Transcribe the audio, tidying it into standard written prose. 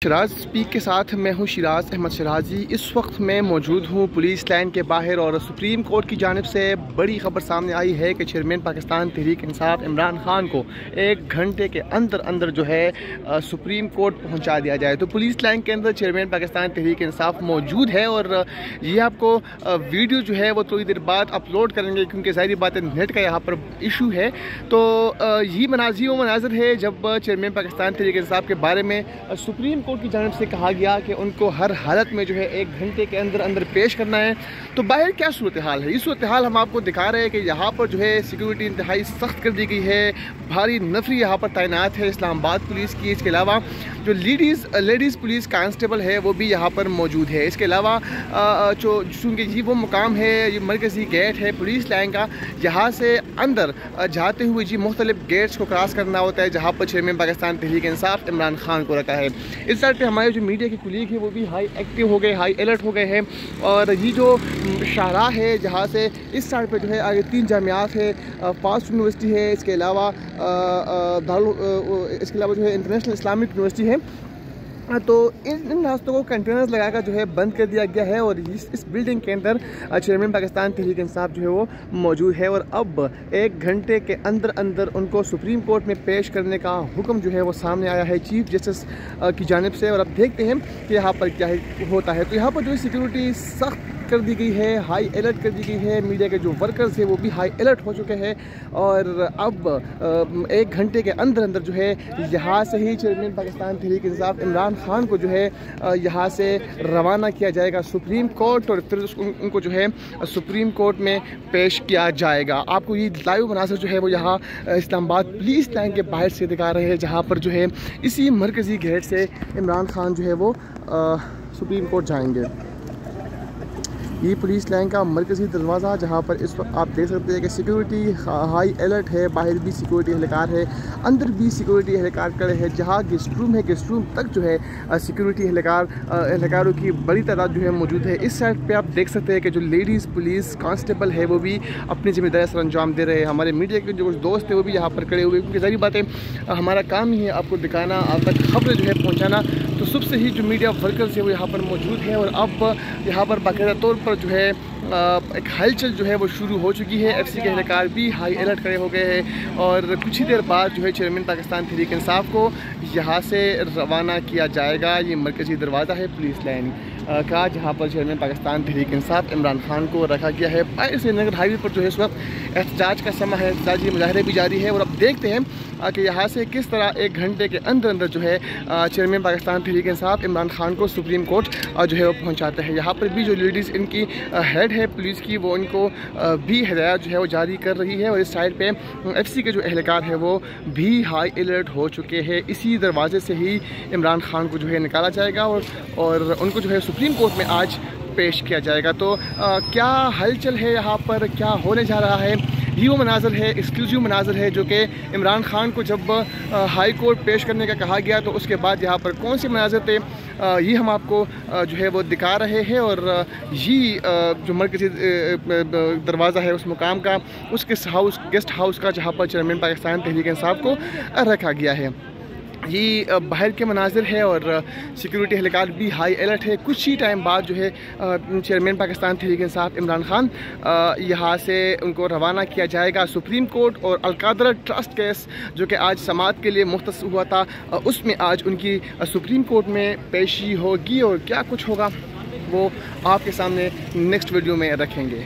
Sharaj speak के साथ मैं हूं शिराज अहमद शराजी। इस वक्त मैं मौजूद हूं पुलिस लाइन के बाहर और सुप्रीम कोर्ट की जानिब से बड़ी खबर सामने आई है कि चेयरमैन पाकिस्तान तहरीक इंसाफ इमरान खान को 1 घंटे के अंदर अंदर जो है सुप्रीम कोर्ट पहुंचा दिया जाए। तो पुलिस लाइन के अंदर चेयरमैन पाकिस्तान तहरीक इंसाफ मौजूद है और ये आपको वीडियो जो है वो थोड़ी देर बाद अपलोड करेंगे, क्योंकि ज़ाहिर बात है नेट का यहाँ पर इशू है। तो ये वो मनाजर है जब चेयरमैन पाकिस्तान तहरीक इंसाफ के बारे में सुप्रीम की जानिब से कहा गया कि उनको हर हालत में जो है 1 घंटे के अंदर अंदर पेश करना है। तो बाहर क्या सूरत हाल है, ये सूरत हाल हम आपको दिखा रहे हैं कि यहाँ पर जो है सिक्योरिटी इंतहाई सख्त कर दी गई है। भारी नफरी यहाँ पर तैनात है इस्लामाबाद पुलिस की। इसके अलावा जो लेडीज़ पुलिस कांस्टेबल है वो भी यहाँ पर मौजूद है। इसके अलावा जो चूँकि ये वो मुकाम है, ये मरकज़ी गेट है पुलिस लाइन का, यहाँ से अंदर जाते हुए जी मुख्तलिफ गेट्स को क्रॉस करना होता है, जहाँ पर चेयरमैन पाकिस्तान तहरीक इंसाफ इमरान खान को रखा है। इस साइड पे हमारे जो मीडिया के कुलीग है वो भी हाई एक्टिव हो गए, हाई अलर्ट हो गए हैं। और ये जो शाहराह है जहाँ से इस साइड पे जो है आगे 3 जामियात है, फास्ट यूनिवर्सिटी है, इसके अलावा जो है इंटरनेशनल इस्लामिक यूनिवर्सिटी है। तो इन रास्तों को कंटेनर्स लगाकर जो है बंद कर दिया गया है और इस बिल्डिंग के अंदर चेयरमैन पाकिस्तान तहरीक इंसाफ जो है वो मौजूद है। और अब 1 घंटे के अंदर अंदर उनको सुप्रीम कोर्ट में पेश करने का हुक्म जो है वो सामने आया है चीफ जस्टिस की जानिब से। और अब देखते हैं कि यहाँ पर क्या होता है। तो यहाँ पर जो सिक्योरिटी सख्त कर दी गई है, हाई अलर्ट कर दी गई है। मीडिया के जो वर्कर्स हैं वो भी हाई अलर्ट हो चुके हैं। और अब 1 घंटे के अंदर अंदर जो है यहाँ से ही चेयरमैन पाकिस्तान तहरीक इंसाफ इमरान खान को जो है यहाँ से रवाना किया जाएगा सुप्रीम कोर्ट और फिर उनको जो है सुप्रीम कोर्ट में पेश किया जाएगा। आपको ये लाइव मनाज़र जो है वो यहाँ इस्लामाबाद पुलिस लाइन के बाहर से दिखा रहे हैं, जहाँ पर जो है इसी मरकज़ी गेट से इमरान खान जो है वो सुप्रीम कोर्ट जाएंगे। ये पुलिस लाइन का मरकज़ी दरवाज़ा, जहाँ पर इस वक्त आप देख सकते हैं कि सिक्योरिटी हाई अलर्ट है। बाहर भी सिक्योरिटी एहलकार है, अंदर भी सिक्योरिटी एहलकार खड़े हैं। जहाँ गेस्ट रूम है, गेस्ट रूम तक जो है सिक्योरिटी एहलकारों की बड़ी तादाद जो है मौजूद है। इस साइड पे आप देख सकते हैं कि जो लेडीज़ पुलिस कांस्टेबल है वो भी अपनी जिम्मेदारी सर अंजाम दे रहे हैं। हमारे मीडिया के जो दोस्त हैं वो भी यहाँ पर खड़े हुए, क्योंकि सारी बातें हमारा काम ही है आपको दिखाना, आप तक खबर जो है पहुँचाना। तो सुबह से ही जो मीडिया वर्कर्स है वो यहाँ पर मौजूद हैं और अब यहाँ पर बाकायदा तौर पर जो है एक हलचल जो है वो शुरू हो चुकी है। एफसी के एहलकार भी हाई अलर्ट खड़े हो गए हैं और कुछ ही देर बाद जो है चेयरमैन पाकिस्तान तहरीक इंसाफ को यहाँ से रवाना किया जाएगा। ये मरकज़ी दरवाज़ा है पुलिस लाइन का, जहाँ पर चेयरमैन पाकिस्तान तहरीक इंसाफ इमरान खान को रखा गया है। बाहर से नगर हाईवे पर जो है इस वक्त एहतजाज का समय है, एहतजाजी मुजाहरे भी जारी है। और अब देखते हैं कि यहाँ से किस तरह 1 घंटे के अंदर अंदर जो है चेयरमैन पाकिस्तान तहरीक इंसाफ इमरान खान को सुप्रीम कोर्ट जो है वो पहुँचाते हैं। यहाँ पर भी जो लेडीज़ इनकी हेड है पुलिस की, वो इनको भी हिदायत जो है वो जारी कर रही है। और इस साइड पे एफसी के जो एहलकार है वो भी हाई अलर्ट हो चुके हैं। इसी दरवाजे से ही इमरान खान को जो है निकाला जाएगा और उनको जो है सुप्रीम कोर्ट में आज पेश किया जाएगा। तो क्या हलचल है यहाँ पर, क्या होने जा रहा है, ये वो मनाजर है, एक्सक्लूसिव मनाजर है जो कि इमरान खान को जब हाई कोर्ट पेश करने का कहा गया तो उसके बाद यहाँ पर कौन से मनाजर थे ये हम आपको जो है वो दिखा रहे हैं। और ये जो मरकज़ी दरवाज़ा है उस मुकाम का, उस गेस्ट हाउस का, जहाँ पर चेयरमैन पाकिस्तान तहरीक इंसाफ को रखा गया है। ये बाहर के मनाजिर है और सिक्योरिटी एहलकार भी हाई अलर्ट है। कुछ ही टाइम बाद जो है चेयरमैन पाकिस्तान तहरीक इंसाफ इमरान खान यहाँ से उनको रवाना किया जाएगा सुप्रीम कोर्ट। और अलकादरा ट्रस्ट केस जो कि आज समाअत के लिए मुख्तस हुआ था, उसमें आज उनकी सुप्रीम कोर्ट में पेशी होगी और क्या कुछ होगा वो आपके सामने नेक्स्ट वीडियो में रखेंगे।